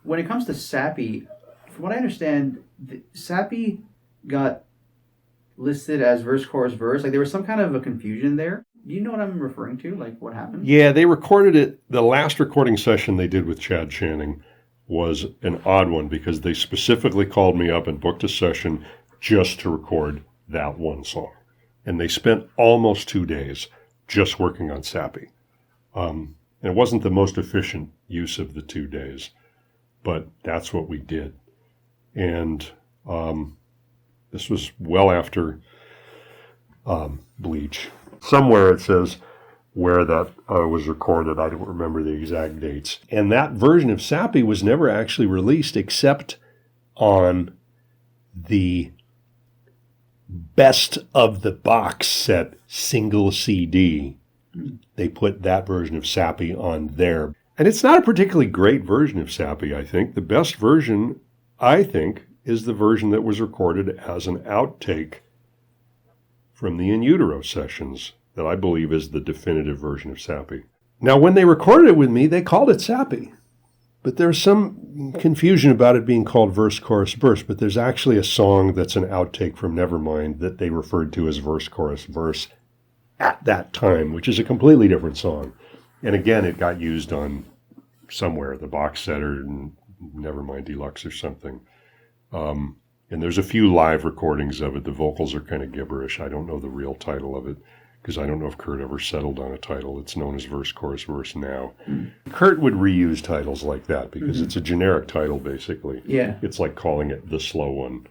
when it comes to Sappy, from what I understand, Sappy got listed as verse, chorus, verse. Like there was some kind of a confusion there. Do you know what I'm referring to? Like what happened? Yeah, they recorded it. The last recording session they did with Chad Channing was an odd one because they specifically called me up and booked a session just to record that one song. And they spent almost 2 days just working on Sappy. And it wasn't the most efficient use of the 2 days, but that's what we did. And this was well after Bleach. Somewhere it says where that was recorded. I don't remember the exact dates. And that version of Sappy was never actually released except on the Best of the Box set single CD. They put that version of Sappy on there. And it's not a particularly great version of Sappy, I think. The best version, I think, is the version that was recorded as an outtake from the In Utero sessions, that I believe is the definitive version of Sappy. Now, when they recorded it with me, they called it Sappy. But there's some confusion about it being called verse, chorus, verse. But there's actually a song that's an outtake from Nevermind that they referred to as verse, chorus, verse at that time, which is a completely different song. And again, it got used on somewhere, the box set or Nevermind Deluxe or something. And there's a few live recordings of it. The vocals are kind of gibberish. I don't know the real title of it because I don't know if Kurt ever settled on a title. It's known as verse, chorus, verse now. Kurt would reuse titles like that because it's a generic title, basically. Yeah. It's like calling it The Slow One.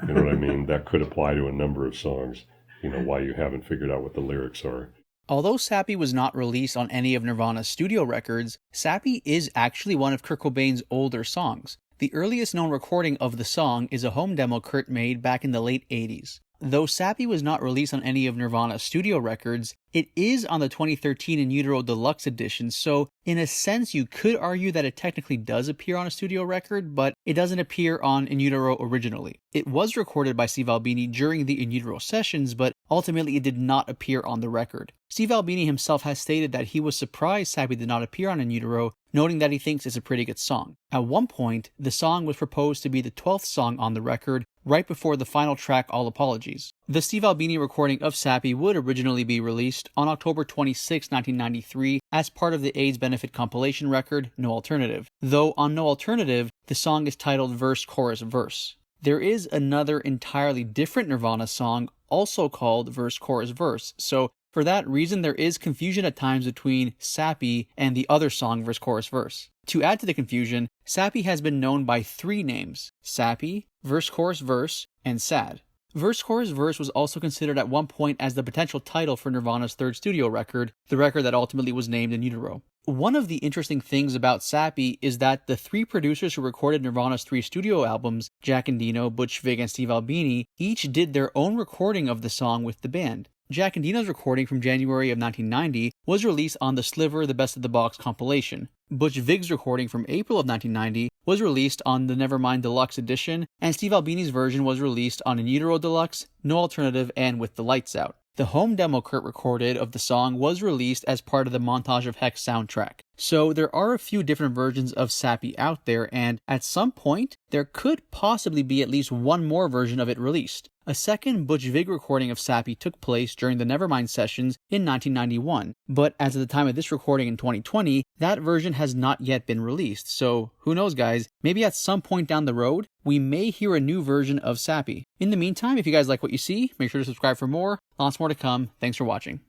You know what I mean? That could apply to a number of songs. You know, why you haven't figured out what the lyrics are. Although Sappy was not released on any of Nirvana's studio records, Sappy is actually one of Kurt Cobain's older songs. The earliest known recording of the song is a home demo Kurt made back in the late 80s. Though Sappy was not released on any of Nirvana's studio records, it is on the 2013 In Utero Deluxe edition, so in a sense you could argue that it technically does appear on a studio record, but it doesn't appear on In Utero originally. It was recorded by Steve Albini during the In Utero sessions, but ultimately it did not appear on the record. Steve Albini himself has stated that he was surprised Sappy did not appear on In Utero, noting that he thinks it's a pretty good song. At one point, the song was proposed to be the 12th song on the record, right before the final track, All Apologies. The Steve Albini recording of Sappy would originally be released on October 26, 1993, as part of the AIDS benefit compilation record, No Alternative. Though on No Alternative, the song is titled Verse, Chorus, Verse. There is another entirely different Nirvana song, also called Verse, Chorus, Verse, so for that reason, there is confusion at times between Sappy and the other song, Verse, Chorus, Verse. To add to the confusion, Sappy has been known by 3 names: Sappy, Verse, Chorus, Verse, and Sad. Verse, Chorus, Verse was also considered at one point as the potential title for Nirvana's third studio record, the record that ultimately was named In Utero. One of the interesting things about Sappy is that the 3 producers who recorded Nirvana's 3 studio albums, Jack Endino, Butch Vig, and Steve Albini, each did their own recording of the song with the band. Jack Endino's recording from January of 1990 was released on the Sliver The Best of the Box compilation. Butch Vig's recording from April of 1990 was released on the Nevermind Deluxe edition, and Steve Albini's version was released on In Utero Deluxe, No Alternative, and With the Lights Out. The home demo Kurt recorded of the song was released as part of the Montage of Hex soundtrack. So there are a few different versions of Sappy out there, and at some point, there could possibly be at least one more version of it released. A second Butch Vig recording of Sappy took place during the Nevermind sessions in 1991, but as of the time of this recording in 2020, that version has not yet been released. So who knows, guys, maybe at some point down the road, we may hear a new version of Sappy. In the meantime, if you guys like what you see, make sure to subscribe for more. Lots more to come. Thanks for watching.